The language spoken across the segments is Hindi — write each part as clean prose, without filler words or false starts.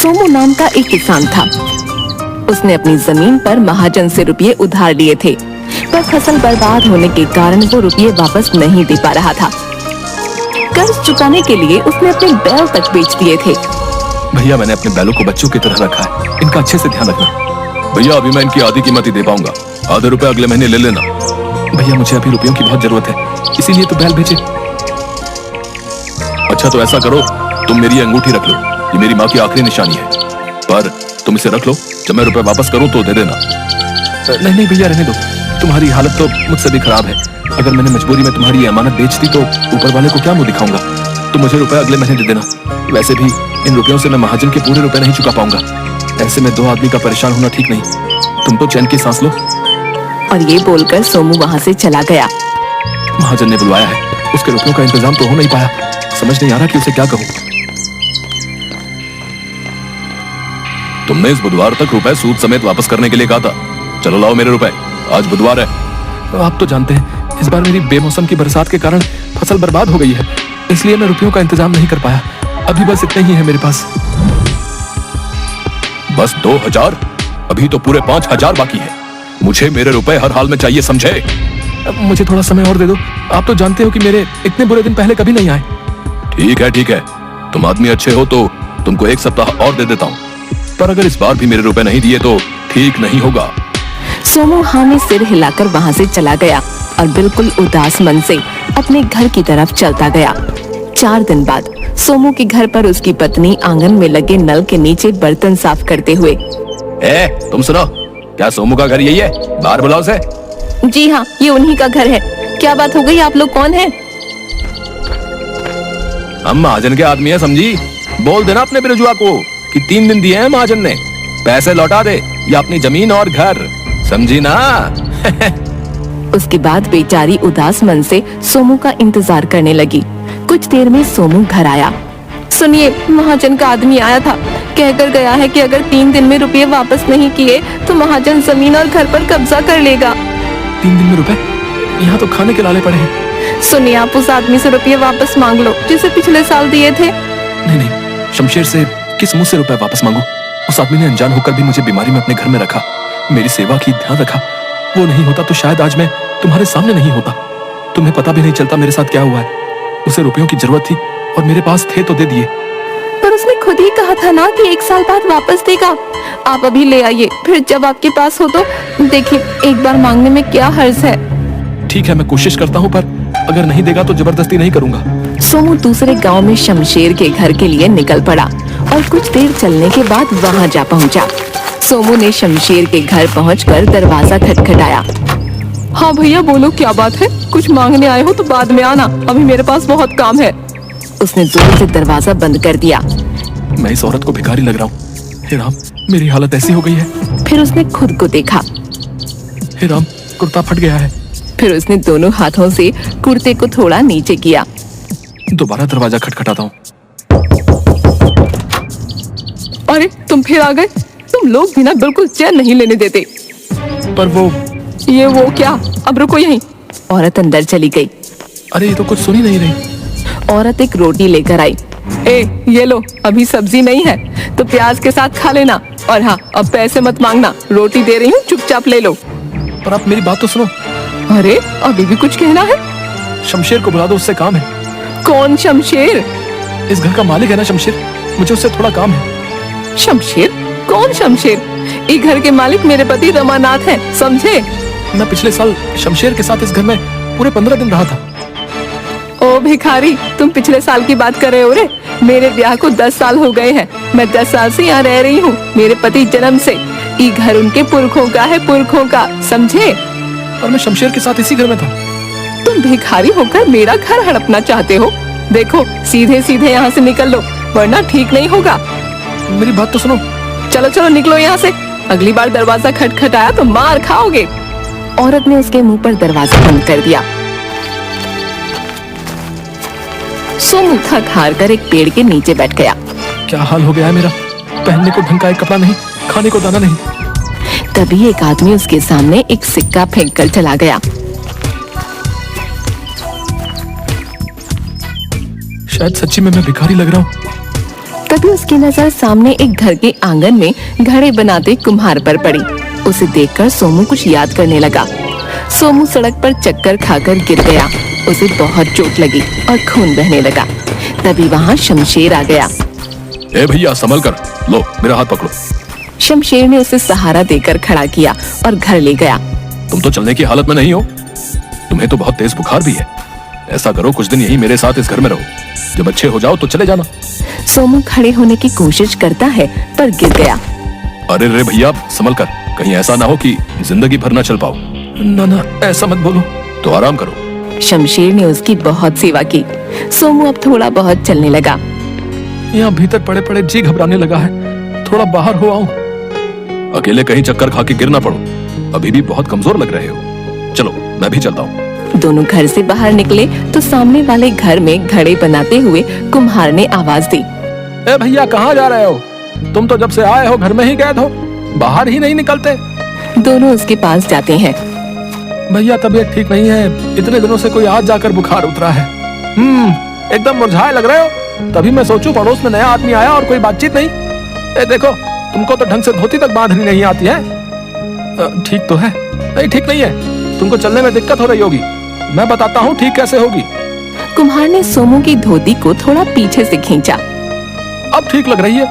सोमू नाम का एक किसान था। उसने अपनी जमीन पर महाजन से रुपये उधार लिए थे, पर फसल बर्बाद होने के कारण वो रुपये वापस नहीं दे पा रहा था। कर्ज चुकाने के लिए उसने अपने बैल तक बेच दिए थे। भैया, मैंने अपने बैलों को बच्चों की तरह रखा है, इनका अच्छे से ध्यान रखना। भैया, अभी मैं इनकी आधी कीमत ही दे पाऊंगा, आधे रुपए अगले महीने ले लेना। भैया, मुझे अभी रुपयों की बहुत जरूरत है, इसीलिए तो बैल बेचे। अच्छा, तो ऐसा करो, तुम मेरी अंगूठी रख लो, ये मेरी माँ की आखिरी निशानी है, पर तुम इसे रख लो, जब मैं रुपए वापस करूं तो दे देना। नहीं नहीं भैया, रहने दो, तुम्हारी हालत तो मुझसे भी खराब है। अगर मैंने मजबूरी में तुम्हारी अमानत बेच दी तो ऊपर वाले को क्या मुंह दिखाऊंगा। तो मुझे रुपए अगले महीने दे देना। वैसे भी इन रुपयों से मैं महाजन के पूरे रुपए नहीं चुका पाऊंगा। ऐसे में दो आदमी का परेशान होना ठीक नहीं। तुम तो चैन की सांस लो। और ये बोलकर सोमू वहाँ से चला गया। महाजन ने बुलवाया है, उसके रुपयों का इंतजाम तो हो नहीं पाया। समझ नहीं आ रहा कि उसे क्या कहूँ। तुमने इस बुधवार तक रुपए सूद समेत वापस करने के लिए कहा था। चलो लाओ मेरे रुपए, आज बुधवार है। आप तो जानते हैं, इस बार मेरी बेमौसम की बरसात के कारण फसल बर्बाद हो गई है, इसलिए मैं रुपयों का इंतजाम नहीं कर पाया। अभी बस इतना ही है मेरे पास। बस 2000? अभी तो पूरे 5000 बाकी है। मुझे मेरे रुपए हर हाल में चाहिए, समझे? मुझे थोड़ा समय और दे दो। आप तो जानते हो कि मेरे इतने बुरे दिन पहले कभी नहीं आए। ठीक है, तुम आदमी अच्छे हो तो तुमको 1 सप्ताह और दे देता हूँ, पर अगर इस बार भी मेरे रुपए नहीं दिए तो ठीक नहीं होगा। सोमू हाँ में सिर हिलाकर वहाँ से चला गया और बिल्कुल उदास मन से अपने घर की तरफ चलता गया। 4 दिन बाद सोमू के घर पर उसकी पत्नी आंगन में लगे नल के नीचे बर्तन साफ करते हुए। तुम सुनो, क्या सोमू का घर यही है? बाहर बुलाओ से। जी हाँ, ये उन्हीं का घर है। क्या बात हो गई? आप लोग कौन हैं? हम महाजन के आदमी हैं, समझी? बोल देना अपने बिरजुआ को कि 3 दिन दिए हैं महाजन ने, पैसे लौटा दे या अपनी जमीन और घर, समझी ना? उसके बाद बेचारी उदास मन से सोमू का इंतजार करने लगी। कुछ देर में सोमू घर आया। सुनिए, महाजन का आदमी आया था, कहकर गया है कि अगर 3 दिन में रुपये वापस नहीं किए तो महाजन जमीन और घर पर कब्जा कर लेगा। 3 दिन में रुपए? यहाँ तो खाने के लाले पड़े हैं। सुनिए, आप उस आदमी से रुपये वापस मांग लो जिसे पिछले साल दिए थे। नहीं, शमशेर से किस मुंह से रुपए वापस मांगू? उस आदमी ने अनजान होकर भी मुझे बीमारी में अपने घर में रखा, मेरी सेवा की, ध्यान रखा। वो नहीं होता तो शायद आज मैं तुम्हारे सामने नहीं होता। तुम्हें पता भी नहीं चलता मेरे साथ क्या हुआ है। उसे रुपयों की जरूरत थी और मेरे पास थे तो दे दिए। पर उसने खुद ही कहा था ना कि 1 साल बाद वापस देगा। आप अभी ले आइए, फिर जब आपके पास हो तो देखिए, एक बार मांगने में क्या हर्ज है। ठीक है, मैं कोशिश करता हूँ, पर अगर नहीं देगा तो जबरदस्ती नहीं करूंगा। सोमू दूसरे गांव में शमशेर के घर के लिए निकल पड़ा और कुछ देर चलने के बाद वहां जा पहुंचा। सोमू ने शमशेर के घर पहुंचकर दरवाजा खटखटाया। हाँ भैया, बोलो क्या बात है? कुछ मांगने आए हो तो बाद में आना, अभी मेरे पास बहुत काम है। उसने जोर से दरवाजा बंद कर दिया। मैं इस औरत को भिखारी लग रहा हूँ। हे राम, मेरी हालत ऐसी हो गई है। फिर उसने खुद को देखा। हे राम, कुर्ता फट गया है। फिर उसने दोनों हाथों से कुर्ते को थोड़ा नीचे किया। दोबारा दरवाजा खटखटाता हूँ। अरे, तुम फिर आ गए। तुम लोग भी ना बिल्कुल चैन नहीं लेने देते। पर वो क्या? अब रुको यहीं। औरत अंदर चली गई। अरे, ये तो कुछ सुन ही नहीं रही। औरत एक रोटी लेकर आई। ये लो, अभी सब्जी नहीं है तो प्याज के साथ खा लेना, और हाँ, अब पैसे मत मांगना, रोटी दे रही हूँ, चुपचाप ले लो। पर आप मेरी बात तो सुनो। अरे, अभी भी कुछ कहना है? शमशेर को बुला दो, उससे काम है। कौन शमशेर? इस घर का मालिक है ना शमशेर, मुझे उससे थोड़ा काम है। शमशेर? कौन शमशेर? इस घर के मालिक मेरे पति रमानाथ हैं, समझे? मैं पिछले साल शमशेर के साथ इस घर में पूरे 15 दिन रहा था। ओ भिखारी, तुम पिछले साल की बात कर रहे हो रे? मेरे ब्याह को 10 साल हो गए हैं। मैं 10 साल से यहाँ रह रही हूँ। मेरे पति जन्म से। ये घर उनके पुरखों का है, पुरखों का, समझे? और मैं शमशेर के साथ इसी घर में था। तुम भिखारी होकर मेरा घर हड़पना चाहते हो? देखो, सीधे सीधे यहाँ से निकल लो, वरना ठीक नहीं होगा। मेरी बात तो सुनो। चलो चलो, निकलो यहाँ से। अगली बार दरवाजा खटखटाया तो मार खाओगे। औरत ने उसके मुंह पर दरवाजा बंद कर दिया। सोमू थक हार कर एक पेड़ के नीचे बैठ गया। क्या हाल हो गया है मेरा? पहनने को ढंग का एक कपड़ा नहीं, खाने को दाना नहीं। तभी एक आदमी उसके सामने एक सिक्का फेंक कर चला गया। शायद सच्ची में मैं भिखारी लग रहा हूँ। तभी उसकी नजर सामने एक घर के आंगन में घड़े बनाते कुम्हार पर पड़ी। उसे देखकर सोमू कुछ याद करने लगा। सोमू सड़क पर चक्कर खाकर गिर गया। उसे बहुत चोट लगी और खून बहने लगा। तभी वहाँ शमशेर आ गया। ए भैया संभल कर, लो मेरा हाथ पकड़ो। शमशेर ने उसे सहारा देकर खड़ा किया और घर ले गया। तुम तो चलने की हालत में नहीं हो, तुम्हें तो बहुत तेज बुखार भी है। ऐसा करो, कुछ दिन यहीं मेरे साथ इस घर में रहो, जब अच्छे हो जाओ तो चले जाना। सोमू खड़े होने की कोशिश करता है पर गिर गया। अरे रे भैया संभल कर, कहीं ऐसा ना हो कि जिंदगी भर ना चल पाओ। ना ना ऐसा मत बोलो, तो आराम करो। शमशेर ने उसकी बहुत सेवा की। सोमू अब थोड़ा बहुत चलने लगा। यहाँ भीतर पड़े पड़े जी घबराने लगा है, थोड़ा बाहर हो आऊं। अकेले कहीं चक्कर खा के गिर ना पड़ो, अभी भी बहुत कमजोर लग रहे हो। चलो मैं भी चलता हूँ। दोनों घर से बाहर निकले तो सामने वाले घर में घड़े बनाते हुए कुम्हार ने आवाज दी। ए भैया कहाँ जा रहे हो? तुम तो जब से आए हो घर में ही कैद हो, बाहर ही नहीं निकलते। दोनों उसके पास जाते हैं। भैया तबीयत ठीक नहीं है, इतने दिनों से कोई आज जाकर बुखार उतरा है। एकदम मुरझाए लग रहे हो। तभी मैं सोचूं पड़ोस में नया आदमी आया और कोई बातचीत नहीं। ए देखो, तुमको तो ढंग से धोती तक बांधनी नहीं आती है। ठीक तो है? नहीं ठीक नहीं है, तुमको चलने में दिक्कत हो रही होगी। मैं बताता हूँ ठीक कैसे होगी। कुम्हार ने सोमू की धोती को थोड़ा पीछे से खींचा। अब ठीक लग रही है।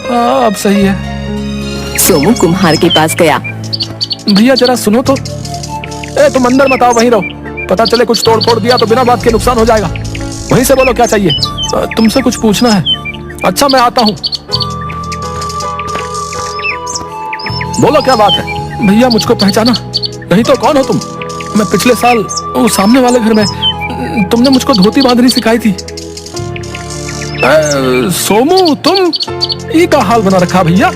हाँ अब सही है। सोमू कुम्हार के पास गया। भैया जरा सुनो तो। तुम अंदर मत आओ, वहीं रहो। पता चले कुछ तोड़ फोड़ दिया तो बिना बात के नुकसान हो जाएगा। वहीं से बोलो क्या चाहिए। तुमसे कुछ पूछना है। अच्छा मैं आता हूँ। बोलो क्या बात है। भैया मुझको पहचाना नहीं तो कौन हो तुम? मैं पिछले साल वो सामने वाले घर में तुमने मुझको धोती बांधनी सिखाई थी। सोमू तुम ये का हाल बना रखा भैया?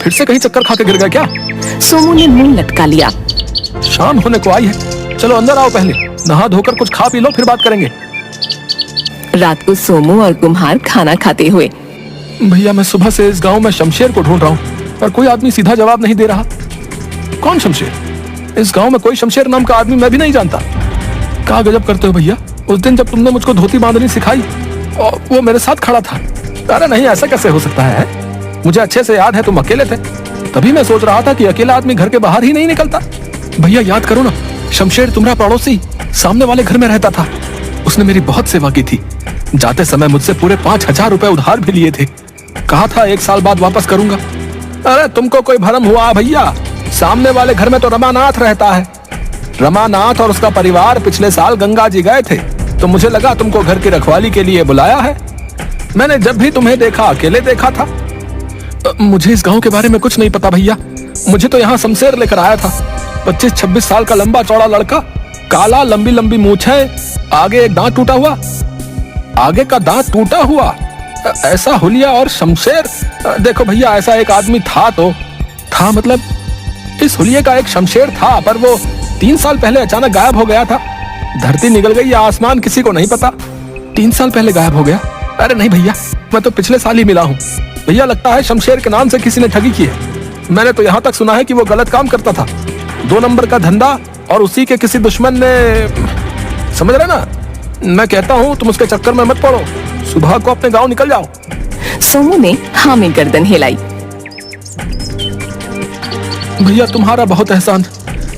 फिर से कहीं चक्कर खा के गिर गया क्या? सोमू ने मुंह लटका लिया। शाम होने को आई है, चलो अंदर आओ, पहले नहा धोकर कुछ खा पी लो फिर बात करेंगे। रात को सोमू और कुम्हार खाना खाते हुए। भैया मैं सुबह से इस गांव में शमशेर को ढूंढ रहा हूँ पर कोई आदमी सीधा जवाब नहीं दे रहा। कौन शमशेर? इस गांव में कोई शमशेर नाम का आदमी मैं भी नहीं जानता। क्या गजब करते हो भैया, उस दिन जब तुमने मुझको धोती बांधनी सिखाई और वो मेरे साथ खड़ा था। अरे नहीं ऐसा कैसे हो सकता है? मुझे अच्छे से याद है तुम अकेले थे, तभी मैं सोच रहा था कि अकेला आदमी घर के बाहर ही नहीं निकलता। भैया याद करो ना, शमशेर तुम्हारा पड़ोसी सामने वाले घर में रहता था। उसने मेरी बहुत सेवा की थी। जाते समय मुझसे पूरे 5,000 रुपए उधार भी लिए थे। कहा था 1 साल बाद वापस करूंगा। अरे तुमको कोई भरम हुआ भैया? सामने वाले घर में तो रमानाथ रहता है। रमानाथ और उसका परिवार पिछले साल गंगा जी गए थे, तो मुझे लगा तुमको घर की रखवाली के लिए बुलाया है। मैंने जब भी तुम्हें देखा अकेले देखा था। मुझे इस गांव के बारे में कुछ नहीं पता भैया। मुझे तो यहाँ शमशेर लेकर आया था। 25-26 साल का लंबा चौड़ा लड़का, काला, लंबी लंबी मूछें, आगे एक दांत टूटा हुआ, आगे का दांत टूटा हुआ, ऐसा हुलिया और शमशेर। देखो भैया ऐसा एक आदमी था तो था, मतलब इस हुलिये का एक शमशेर था, पर वो 3 साल पहले अचानक गायब हो गया था। धरती निकल गई या आसमान किसी को नहीं पता। 3 साल पहले गायब हो गया। अरे नहीं भैया, मैं तो पिछले साल ही मिला हूँ। भैया लगता है शमशेर के नाम से किसी ने ठगी की है। मैंने तो यहाँ तक सुना है कि वो गलत काम करता था, 2 नंबर का धंधा, और उसी के किसी दुश्मन ने, समझ रहे ना? मैं कहता हूँ तुम उसके चक्कर में मत पड़ो, सुबह को अपने गाँव निकल जाओ। सोमू ने हाँ में गर्दन हिलाई। भैया तुम्हारा बहुत एहसान,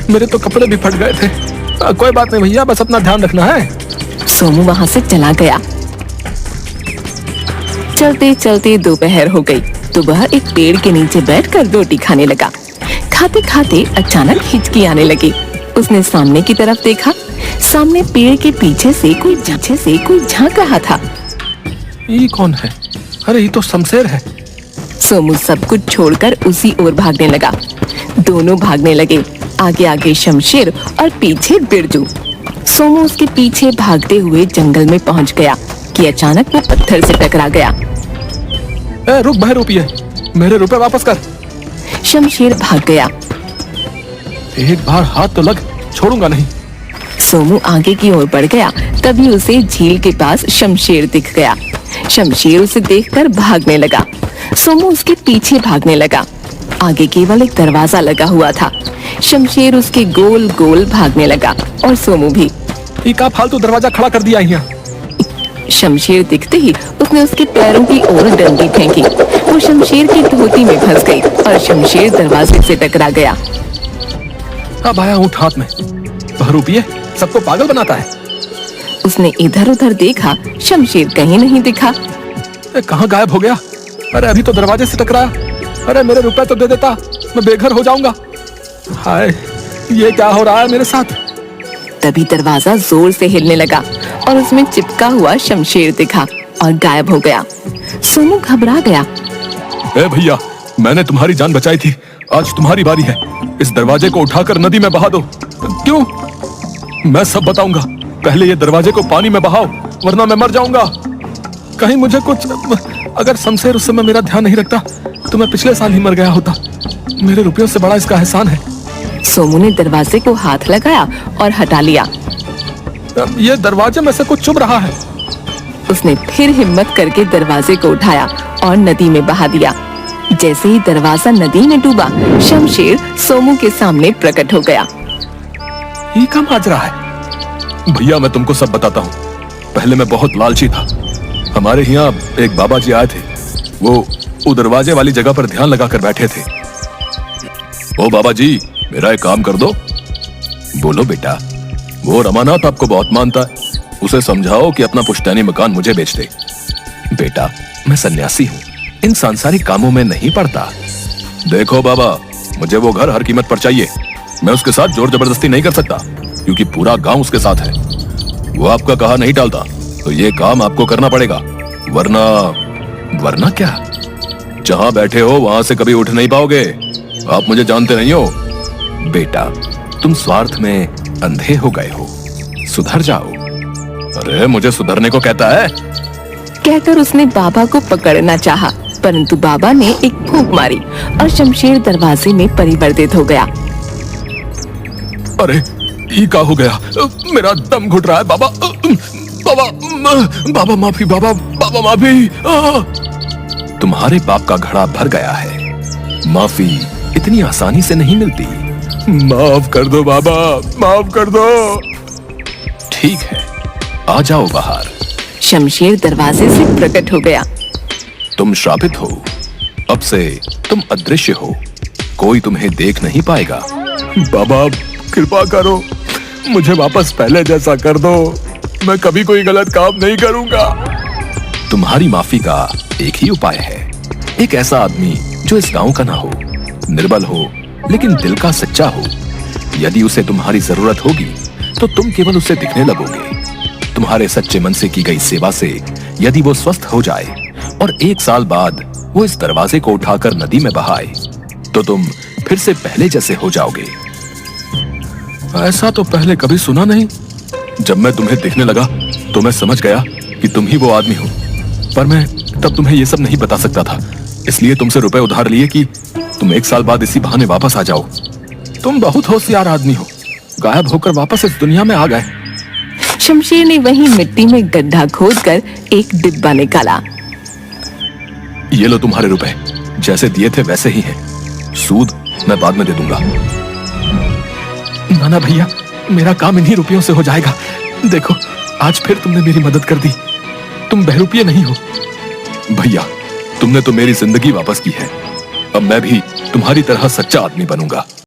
मेरे तो कपड़े भी फट गए थे। कोई बात नहीं भैया, बस अपना ध्यान रखना है। सोमू वहाँ से चला गया। चलते चलते दोपहर हो गई तो वह एक पेड़ के नीचे बैठकर रोटी खाने लगा। खाते खाते अचानक हिचकी आने लगी। उसने सामने की तरफ देखा। सामने पेड़ के पीछे से कोई झांक रहा था। ये कौन है? अरे ये तो शमशेर है। सोमू सब कुछ छोड़कर उसी ओर भागने लगा। दोनों भागने लगे, आगे आगे शमशेर और पीछे बिरजू। सोमू उसके पीछे भागते हुए जंगल में पहुंच गया कि अचानक वो पत्थर से टकरा गया। रुक बहरूपिये, मेरे रुपए वापस कर। शमशेर भाग गया। एक बार हाथ तो लग, छोड़ूंगा नहीं। सोमू आगे की ओर बढ़ गया, तभी उसे झील के पास शमशेर दिख गया। शमशेर उसे देखकर भागने लगा। सोमू उसके पीछे भागने लगा। आगे केवल एक दरवाजा लगा हुआ था। शमशेर उसके गोल गोल भागने लगा और सोमू भी। ये का फालतू दरवाजा खड़ा कर दिया यहाँ। शमशेर दिखते ही उसने उसके पैरों की ओर डंडी फेंकी। शमशेर की धोती में फंस गई और शमशेर दरवाजे से टकरा गया। अब आया ऊँट हाथ में, बहरूपिये सबको पागल बनाता है। उसने इधर उधर देखा, शमशेर कहीं नहीं दिखा। कहाँ गायब हो गया? अरे अभी तो दरवाजे से टकराया। अरे मेरे रुपए तो दे देता, मैं बेघर हो जाऊंगा। हाय, ये क्या हो रहा है मेरे साथ? तभी दरवाजा जोर से हिलने लगा और उसमें चिपका हुआ शमशेर दिखा और गायब हो गया। सोनू घबरा गया। ए भैया, मैंने तुम्हारी जान बचाई थी, आज तुम्हारी बारी है। इस दरवाजे को उठाकर नदी में बहा दो। क्यों? मैं सब बताऊंगा। पहले ये दरवाजे को पानी में बहाओ, वरना मैं मर जाऊंगा। कहीं मुझे कुछ, अगर शमशेर उस समय मेरा ध्यान नहीं रखता तो मैं पिछले साल ही मर गया होता। मेरे रुपयों से बड़ा इसका एहसान है। सोमू ने दरवाजे को हाथ लगाया और हटा लिया। ये दरवाजे में से कुछ चुभ रहा है। उसने फिर हिम्मत करके दरवाजे को उठाया और नदी में बहा दिया। जैसे ही दरवाजा नदी में डूबा, शमशेर सोमू के सामने प्रकट हो गया। ये क्या माजरा है? भैया, मैं तुमको सब बताता हूँ। पहले मैं बहुत लालची था। हमारे यहाँ एक बाबा जी आए थे। वो दरवाजे वाली जगह पर ध्यान लगाकर बैठे थे। ओ बाबा जी, मेरा एक काम कर दो। बोलो बेटा। वो रमानाथ आपको बहुत मानता है, उसे समझाओ कि अपना पुश्तैनी मकान मुझे बेच दे। बेटा, मैं सन्यासी हूँ, इन सांसारिक कामों में नहीं पड़ता। देखो बाबा, मुझे वो घर हर कीमत पर चाहिए। मैं उसके साथ जोर जबरदस्ती नहीं कर सकता, क्योंकि पूरा गांव उसके साथ है। वो आपका कहा नहीं टालता, तो ये काम आपको करना पड़ेगा। वरना क्या? जहां बैठे हो वहां से कभी उठ नहीं पाओगे। आप मुझे जानते नहीं हो। बेटा, तुम स्वार्थ में अंधे हो गए हो, सुधर जाओ। अरे मुझे सुधरने को कहता है? कहकर उसने बाबा को पकड़ना चाहा, परंतु बाबा ने एक फूंक मारी और शमशेर दरवाजे में परिवर्तित हो गया। अरे ये क्या हो गया? मेरा दम घुट रहा है। बाबा, बाबा माफी, बाबा माफी। तुम्हारे पाप का घड़ा भर गया है। माफी इतनी आसानी से नहीं मिलती। माफ कर दो बाबा, माफ कर दो। ठीक है, आ जाओ बाहर। शमशेर दरवाजे से प्रकट हो गया। तुम श्रापित हो, अब से तुम अदृश्य हो, कोई तुम्हें देख नहीं पाएगा। बाबा कृपा करो, मुझे वापस पहले जैसा कर दो। मैं कभी कोई गलत काम नहीं करूंगा। तुम्हारी माफी का एक ही उपाय है। एक ऐसा आदमी जो इस गांव का ना हो, निर्बल हो, लेकिन दिल का सच्चा हो। यदि उसे तुम्हारी जरूरत होगी तो तुम केवल उसे दिखने लगोगे। तुम्हारे सच्चे मन से की गई सेवा से यदि वो स्वस्थ हो जाए और 1 साल बाद वो इस दरवाजे को उठाकर नदी में बहाए, तो तुम फिर से पहले जैसे हो जाओगे। ऐसा तो पहले कभी सुना नहीं। जब मैं तुम्हें दिखने लगा तो मैं समझ गया कि तुम ही वो आदमी हो, पर मैं तब तुम्हें ये सब नहीं बता सकता था। इसलिए तुमसे रुपए उधार लिए कि तुम 1 साल बाद इसी बहाने वापस आ जाओ। तुम बहुत होशियार आदमी हो, गायब होकर वापस इस दुनिया में आ गए। शमशेर ने वहीं मिट्टी में गड्ढा खोदकर एक डिब्बा निकाला। ये लो तुम्हारे रुपए, जैसे दिए थे वैसे ही हैं। सूद मैं बाद में दे दूंगा। नाना भैया, मेरा काम इन्हीं रुपयों से हो जाएगा। देखो, आज फिर तुमने मेरी मदद कर दी। तुम बहरूपिये नहीं हो। भैया, तुमने तो मेरी जिंदगी वापस की है। अब मैं भी तुम्हारी तरह सच्चा आदमी बनूंगा।